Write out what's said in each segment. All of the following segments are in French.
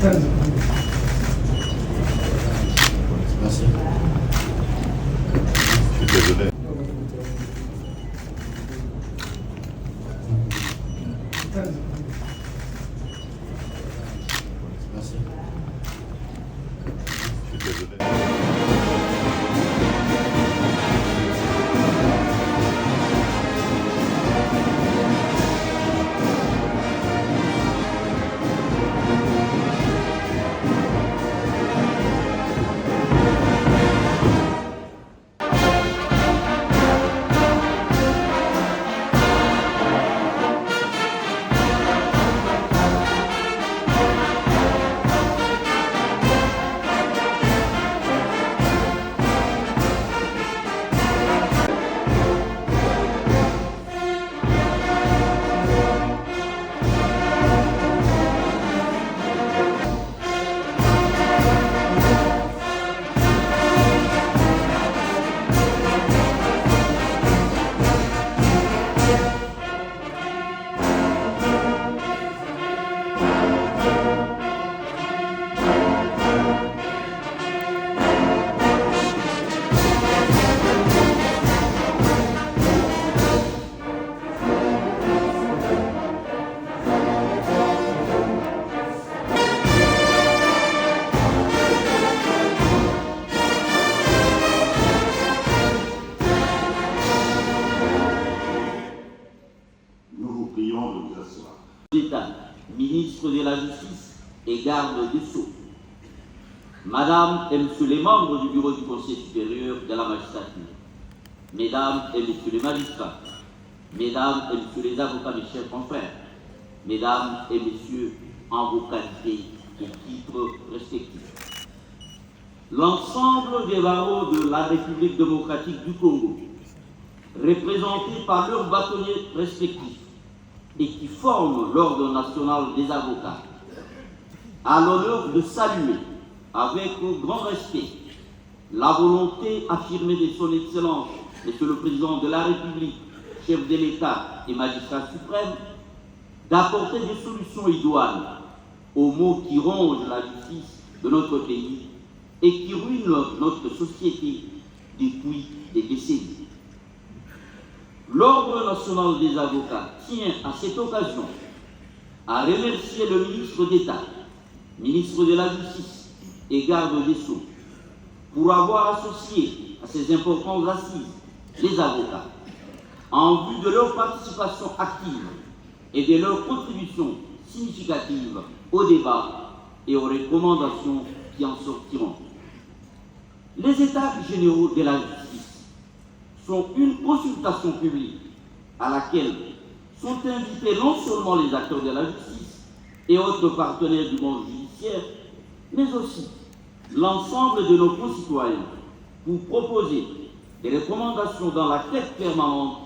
Merci. Je suis désolé. Merci. Je suis désolé. D'État, ministre de la Justice et garde des Sceaux, Madame et Monsieur les membres du Bureau du Conseil supérieur de la magistrature, Mesdames et Messieurs les magistrats, Mesdames et Messieurs les avocats, mes chers confrères, Mesdames et Messieurs en vos qualités et titres respectifs, l'ensemble des barreaux de la République démocratique du Congo, représentés par leurs bâtonniers respectifs, et qui forment l'Ordre national des avocats, a l'honneur de saluer avec grand respect la volonté affirmée de son Excellence, Monsieur le Président de la République, chef de l'État et magistrat suprême, d'apporter des solutions idoines aux maux qui rongent la justice de notre pays et qui ruinent notre société depuis des décennies. L'Ordre national des avocats tient à cette occasion à remercier le ministre d'État, ministre de la Justice et garde des Sceaux pour avoir associé à ces importantes assises les avocats en vue de leur participation active et de leur contribution significative au débat et aux recommandations qui en sortiront. Les États généraux de la justice sont une consultation publique à laquelle sont invités non seulement les acteurs de la justice et autres partenaires du monde judiciaire, mais aussi l'ensemble de nos concitoyens pour proposer des recommandations dans la quête permanente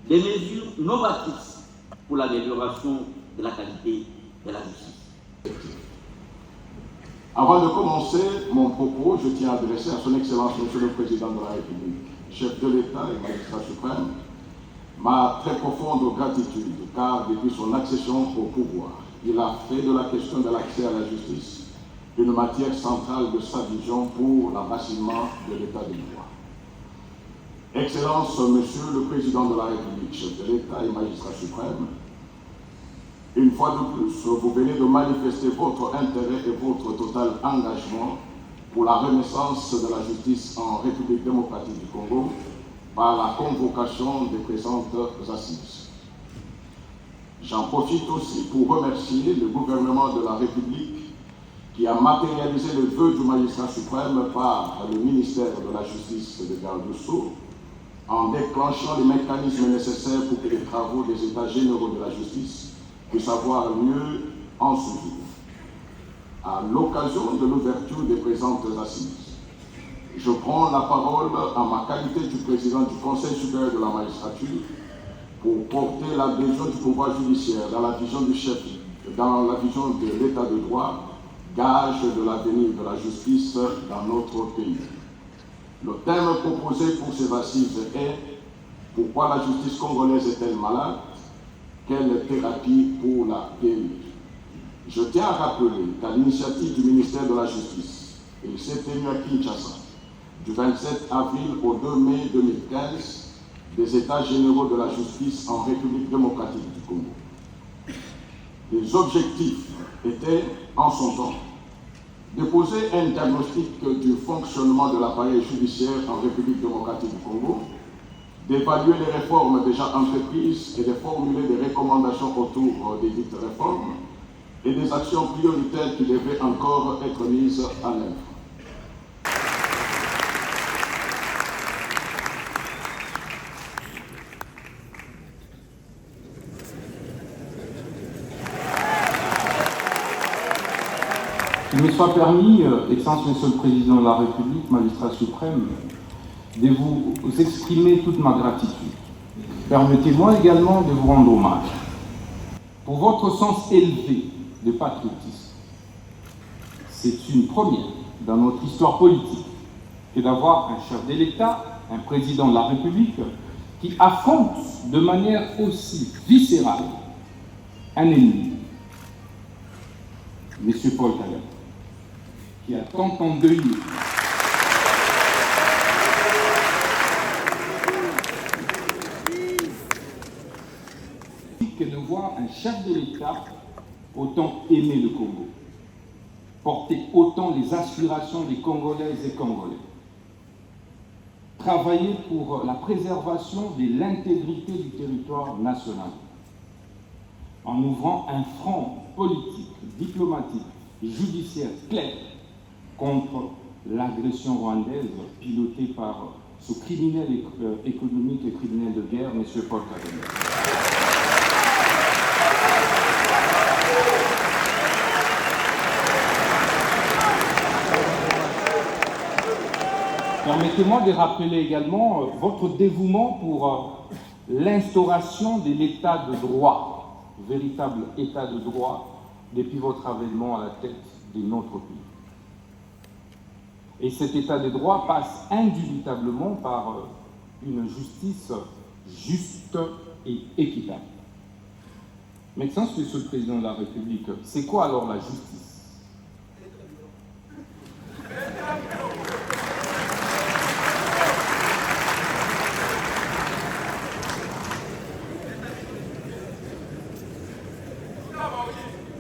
des mesures novatrices pour l'amélioration de la qualité de la justice. Avant de commencer mon propos, je tiens à adresser à son Excellence, Monsieur le Président de la République, chef de l'État et magistrat suprême, ma très profonde gratitude, car depuis son accession au pouvoir, il a fait de la question de l'accès à la justice une matière centrale de sa vision pour l'enracinement de l'État de droit. Excellence, Monsieur le Président de la République, chef de l'État et magistrat suprême, une fois de plus, vous venez de manifester votre intérêt et votre total engagement pour la renaissance de la justice en République démocratique du Congo par la convocation des présentes assises. J'en profite aussi pour remercier le gouvernement de la République qui a matérialisé le vœu du magistrat suprême par le ministère de la Justice et des gardes des Sceaux en déclenchant les mécanismes nécessaires pour que les travaux des États généraux de la justice puissent avoir lieu en ce jour. À l'occasion de l'ouverture des présentes assises, je prends la parole en ma qualité du président du Conseil supérieur de la magistrature pour porter l'adhésion du pouvoir judiciaire dans la vision du chef, dans la vision de l'état de droit, gage de l'avenir de la justice dans notre pays. Le thème proposé pour ces assises est « Pourquoi la justice congolaise est-elle malade? Quelle thérapie pour la guérir ?» Je tiens à rappeler qu'à l'initiative du ministère de la Justice, il s'est tenu à Kinshasa du 27 avril au 2 mai 2015 des États généraux de la justice en République démocratique du Congo. Les objectifs étaient, en son temps, de poser un diagnostic du fonctionnement de l'appareil judiciaire en République démocratique du Congo, d'évaluer les réformes déjà entreprises et de formuler des recommandations autour des dites réformes et des actions prioritaires qui devaient encore être mises en œuvre. Il me soit permis, Excellence Monsieur le Président de la République, magistrat suprême, de vous exprimer toute ma gratitude. Permettez-moi également de vous rendre hommage pour votre sens élevé de patriotisme. C'est une première dans notre histoire politique que d'avoir un chef de l'État, un président de la République, qui affronte de manière aussi viscérale un ennemi, M. Paul Kagame, qui a tant endeuillé que de voir un chef de l'État autant aimer le Congo, porter autant les aspirations des Congolaises et Congolais, travailler pour la préservation de l'intégrité du territoire national, en ouvrant un front politique, diplomatique et judiciaire clair contre l'agression rwandaise pilotée par ce criminel économique et criminel de guerre, M. Paul Kagame. Permettez-moi de rappeler également votre dévouement pour l'instauration de l'état de droit, véritable état de droit, depuis votre avènement à la tête de notre pays. Et cet état de droit passe indubitablement par une justice juste et équitable. Mais Excellence, Monsieur le Président de la République, c'est quoi alors la justice ?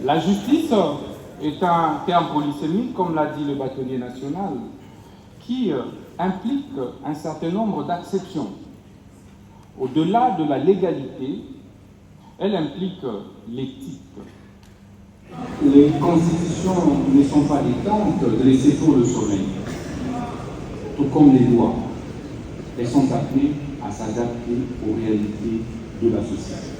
La justice est un terme polysémique, comme l'a dit le bâtonnier national, qui implique un certain nombre d'acceptions. Au-delà de la légalité, elle implique l'éthique. Les constitutions ne sont pas des tentes dressées pour le sommeil, tout comme les lois. Elles sont appelées à s'adapter aux réalités de la société.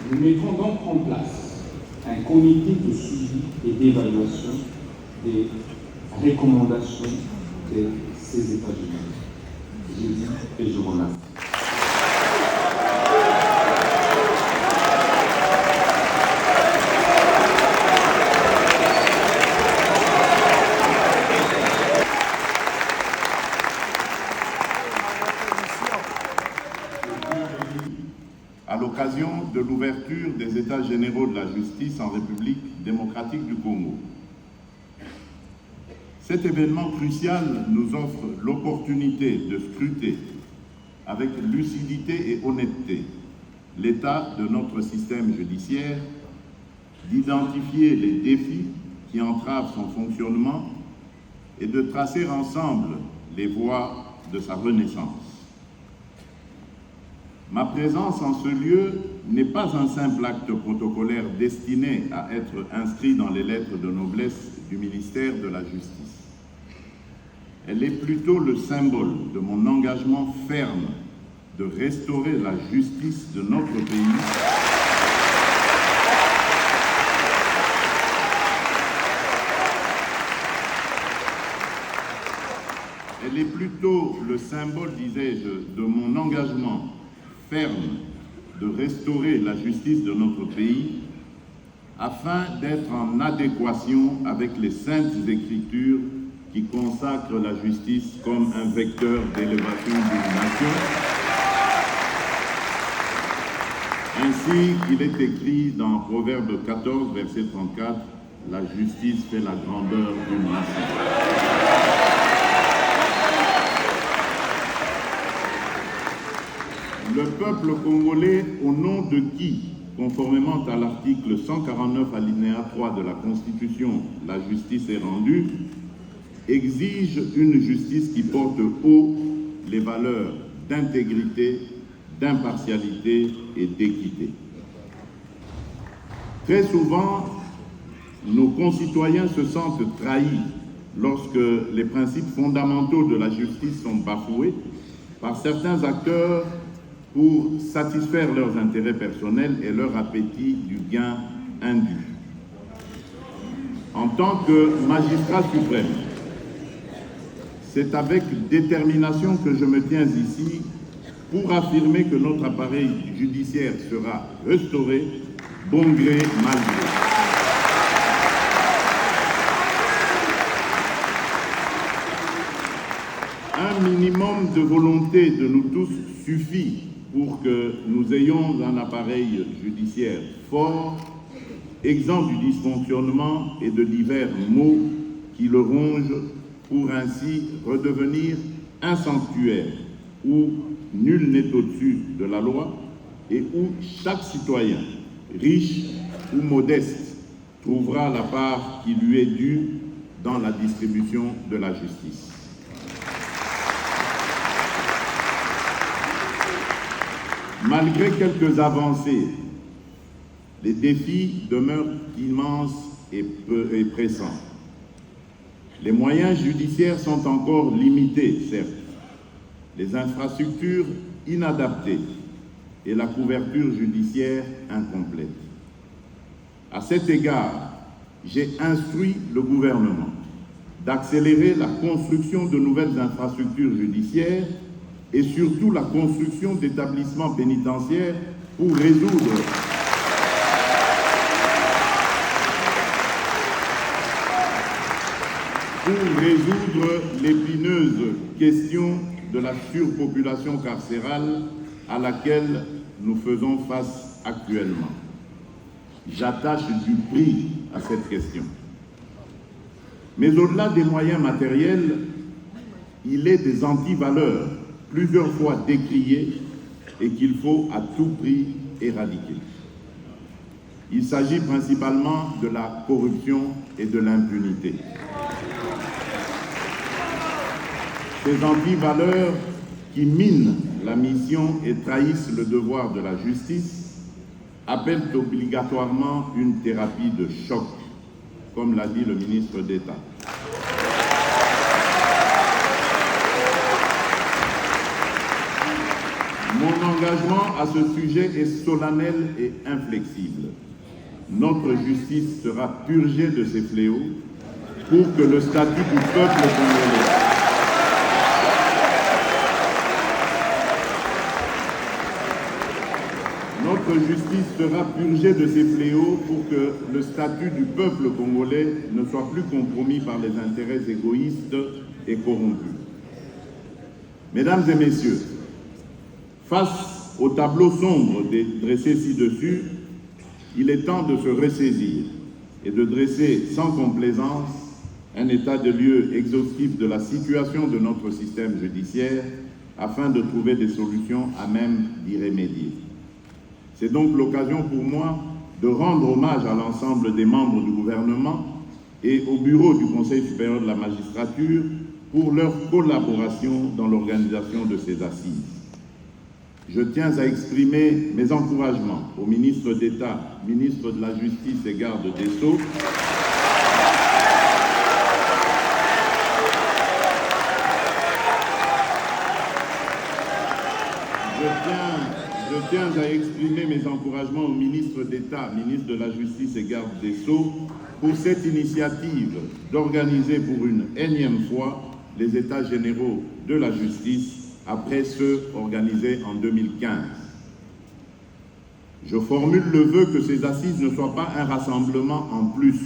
Nous mettrons donc en place un comité de suivi et d'évaluation des recommandations de ces États généraux. Je dis et je remercie. À l'occasion de l'ouverture des États généraux de la justice en République démocratique du Congo. Cet événement crucial nous offre l'opportunité de scruter avec lucidité et honnêteté l'état de notre système judiciaire, d'identifier les défis qui entravent son fonctionnement et de tracer ensemble les voies de sa renaissance. Ma présence en ce lieu n'est pas un simple acte protocolaire destiné à être inscrit dans les lettres de noblesse du ministère de la Justice. Elle est plutôt le symbole de mon engagement ferme de restaurer la justice de notre pays Elle est plutôt le symbole, disais-je, de mon engagement ferme de restaurer la justice de notre pays afin d'être en adéquation avec les saintes écritures qui consacrent la justice comme un vecteur d'élévation d'une nation Ainsi, il est écrit dans Proverbe 14, verset 34, « La justice fait la grandeur d'une nation. » Le peuple congolais, au nom de qui, conformément à l'article 149 alinéa 3 de la Constitution, la justice est rendue, exige une justice qui porte haut les valeurs d'intégrité, d'impartialité et d'équité. Très souvent, nos concitoyens se sentent trahis lorsque les principes fondamentaux de la justice sont bafoués par certains acteurs pour satisfaire leurs intérêts personnels et leur appétit du gain indu. En tant que magistrat suprême, c'est avec détermination que je me tiens ici pour affirmer que notre appareil judiciaire sera restauré, bon gré, mal gré. Un minimum de volonté de nous tous suffit pour que nous ayons un appareil judiciaire fort, exempt du dysfonctionnement et de divers maux qui le rongent, pour ainsi redevenir un sanctuaire où nul n'est au-dessus de la loi et où chaque citoyen, riche ou modeste, trouvera la part qui lui est due dans la distribution de la justice. Malgré quelques avancées, les défis demeurent immenses et pressants. Les moyens judiciaires sont encore limités, certes, les infrastructures inadaptées et la couverture judiciaire incomplète. À cet égard, j'ai instruit le gouvernement d'accélérer la construction de nouvelles infrastructures judiciaires et surtout la construction d'établissements pénitentiaires pour résoudre l'épineuse question de la surpopulation carcérale à laquelle nous faisons face actuellement. J'attache du prix à cette question. Mais au-delà des moyens matériels, il est des antivaleurs plusieurs fois décriées et qu'il faut à tout prix éradiquer. Il s'agit principalement de la corruption et de l'impunité. Ces antivaleurs qui minent la mission et trahissent le devoir de la justice appellent obligatoirement une thérapie de choc, comme l'a dit le ministre d'État. Mon engagement à ce sujet est solennel et inflexible. Notre justice sera purgée de ces fléaux pour que le statut du peuple congolais pour que le statut du peuple congolais ne soit plus compromis par les intérêts égoïstes et corrompus. Mesdames et messieurs, face au tableau sombre dressé ci-dessus, il est temps de se ressaisir et de dresser sans complaisance un état de lieux exhaustif de la situation de notre système judiciaire afin de trouver des solutions à même d'y remédier. C'est donc l'occasion pour moi de rendre hommage à l'ensemble des membres du gouvernement et au bureau du Conseil supérieur de la magistrature pour leur collaboration dans l'organisation de ces assises. Je tiens à exprimer mes encouragements au ministre d'État, ministre de la Justice et garde des Sceaux, Je tiens à exprimer mes encouragements au ministre d'État, ministre de la Justice et garde des Sceaux, pour cette initiative d'organiser pour une énième fois les États généraux de la justice après ceux organisés en 2015. Je formule le vœu que ces assises ne soient pas un rassemblement en plus,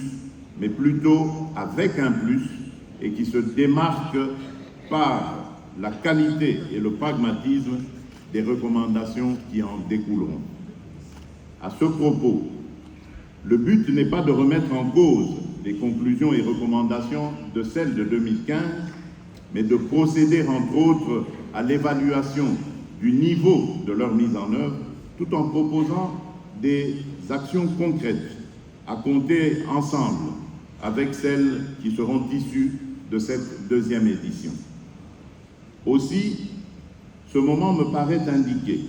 mais plutôt avec un plus, et qui se démarque par la qualité et le pragmatisme des recommandations qui en découleront. À ce propos, le but n'est pas de remettre en cause les conclusions et recommandations de celles de 2015, mais de procéder entre autres à l'évaluation du niveau de leur mise en œuvre, tout en proposant des actions concrètes à compter ensemble avec celles qui seront issues de cette deuxième édition. Aussi, ce moment me paraît indiqué,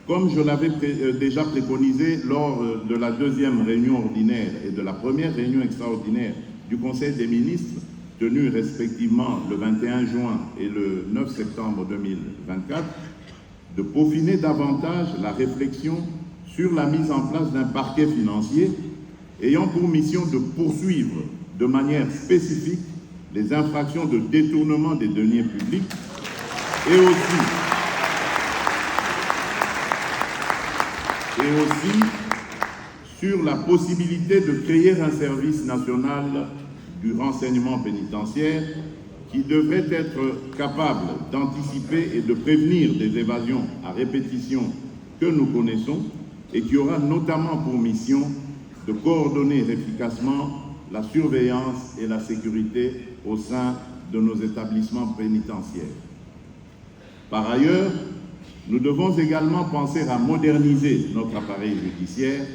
comme je l'avais déjà préconisé lors de la deuxième réunion ordinaire et de la première réunion extraordinaire du Conseil des ministres, tenue respectivement le 21 juin et le 9 septembre 2024, de peaufiner davantage la réflexion sur la mise en place d'un parquet financier ayant pour mission de poursuivre de manière spécifique les infractions de détournement des deniers publics et aussi sur la possibilité de créer un service national du renseignement pénitentiaire qui devrait être capable d'anticiper et de prévenir des évasions à répétition que nous connaissons et qui aura notamment pour mission de coordonner efficacement la surveillance et la sécurité au sein de nos établissements pénitentiaires. Par ailleurs, nous devons également penser à moderniser notre appareil judiciaire,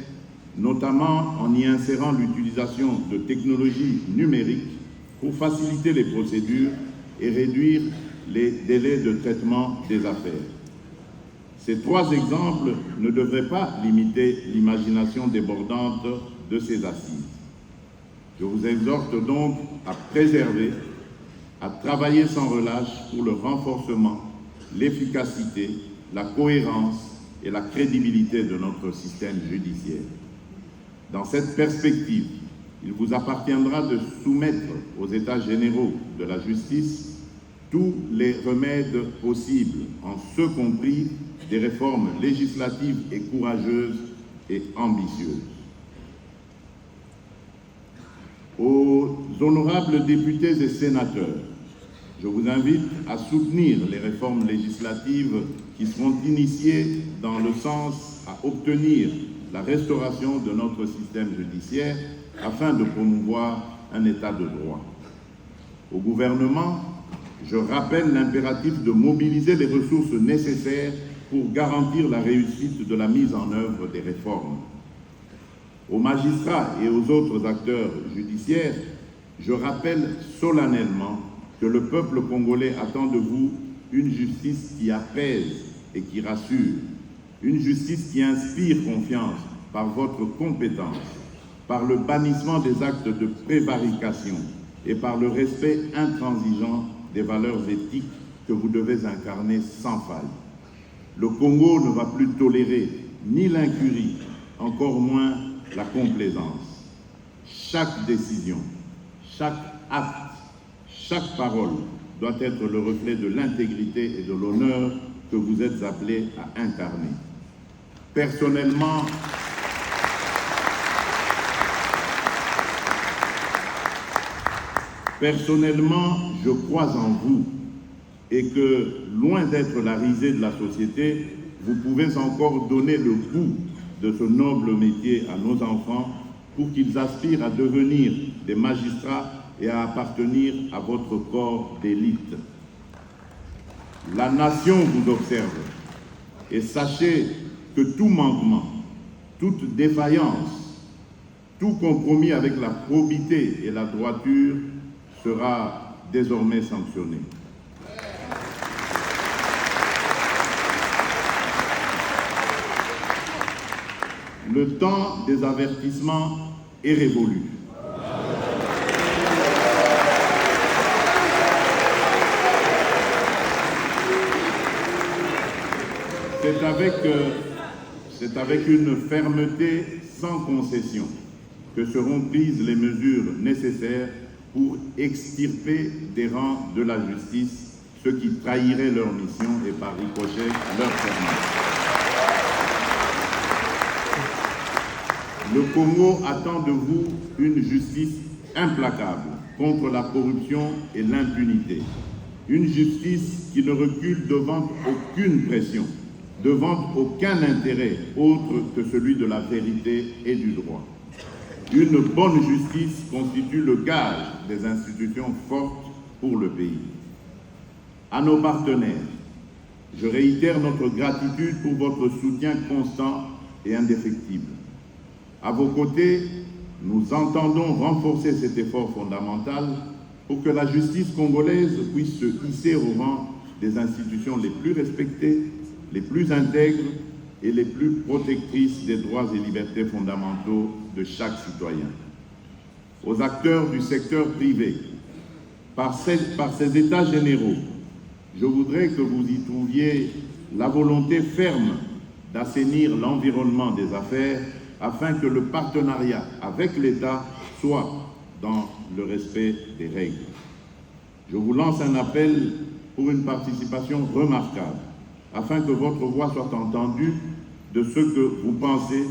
notamment en y insérant l'utilisation de technologies numériques pour faciliter les procédures et réduire les délais de traitement des affaires. Ces trois exemples ne devraient pas limiter l'imagination débordante de ces assises. Je vous exhorte donc à préserver, à travailler sans relâche pour le renforcement, l'efficacité, la cohérence et la crédibilité de notre système judiciaire. Dans cette perspective, il vous appartiendra de soumettre aux États généraux de la justice tous les remèdes possibles, en ce compris des réformes législatives et courageuses et ambitieuses. Aux honorables députés et sénateurs, je vous invite à soutenir les réformes législatives qui seront initiées dans le sens à obtenir la restauration de notre système judiciaire afin de promouvoir un état de droit. Au gouvernement, je rappelle l'impératif de mobiliser les ressources nécessaires pour garantir la réussite de la mise en œuvre des réformes. Aux magistrats et aux autres acteurs judiciaires, je rappelle solennellement que le peuple congolais attend de vous une justice qui apaise et qui rassure, une justice qui inspire confiance par votre compétence, par le bannissement des actes de prévarication et par le respect intransigeant des valeurs éthiques que vous devez incarner sans faille. Le Congo ne va plus tolérer ni l'incurie, encore moins la complaisance. Chaque décision, chaque acte, chaque parole doit être le reflet de l'intégrité et de l'honneur que vous êtes appelés à incarner. Personnellement, je crois en vous et que, loin d'être la risée de la société, vous pouvez encore donner le goût de ce noble métier à nos enfants pour qu'ils aspirent à devenir des magistrats et à appartenir à votre corps d'élite. La nation vous observe et sachez que tout manquement, toute défaillance, tout compromis avec la probité et la droiture sera désormais sanctionné. Le temps des avertissements est révolu. C'est avec une fermeté sans concession que seront prises les mesures nécessaires pour extirper des rangs de la justice ceux qui trahiraient leur mission et par ricochet leur serment. Le Congo attend de vous une justice implacable contre la corruption et l'impunité. Une justice qui ne recule devant aucune pression devant aucun intérêt autre que celui de la vérité et du droit. Une bonne justice constitue le gage des institutions fortes pour le pays. À nos partenaires, je réitère notre gratitude pour votre soutien constant et indéfectible. À vos côtés, nous entendons renforcer cet effort fondamental pour que la justice congolaise puisse se hisser au rang des institutions les plus respectées, les plus intègres et les plus protectrices des droits et libertés fondamentaux de chaque citoyen. Aux acteurs du secteur privé, par ces états généraux, je voudrais que vous y trouviez la volonté ferme d'assainir l'environnement des affaires afin que le partenariat avec l'État soit dans le respect des règles. Je vous lance un appel pour une participation remarquable, afin que votre voix soit entendue de ce que vous pensez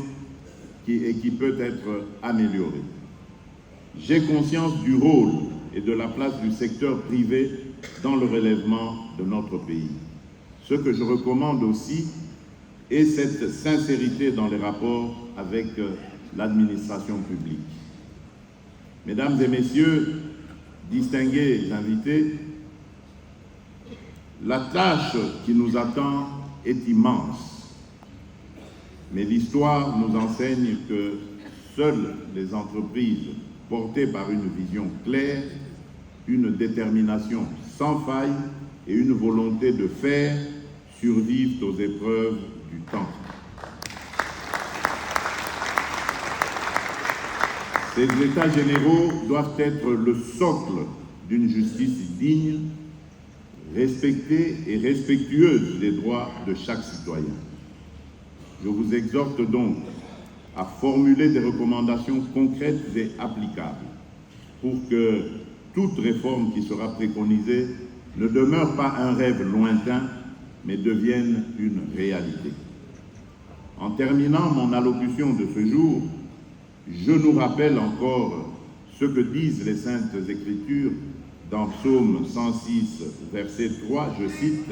et qui peut être amélioré. J'ai conscience du rôle et de la place du secteur privé dans le relèvement de notre pays. Ce que je recommande aussi est cette sincérité dans les rapports avec l'administration publique. Mesdames et messieurs, distingués invités, la tâche qui nous attend est immense, mais l'histoire nous enseigne que seules les entreprises portées par une vision claire, une détermination sans faille et une volonté de faire survivent aux épreuves du temps. Ces états généraux doivent être le socle d'une justice digne, respectée et respectueuse des droits de chaque citoyen. Je vous exhorte donc à formuler des recommandations concrètes et applicables pour que toute réforme qui sera préconisée ne demeure pas un rêve lointain, mais devienne une réalité. En terminant mon allocution de ce jour, je nous rappelle encore ce que disent les Saintes Écritures dans Psaume 106, verset 3, je cite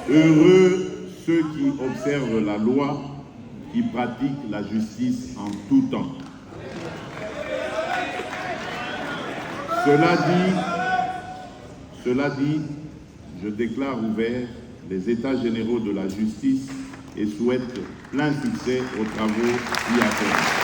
« Heureux ceux qui observent la loi, qui pratiquent la justice en tout temps. » Cela dit, je déclare ouverts les États généraux de la justice et souhaite plein succès aux travaux qui attendent.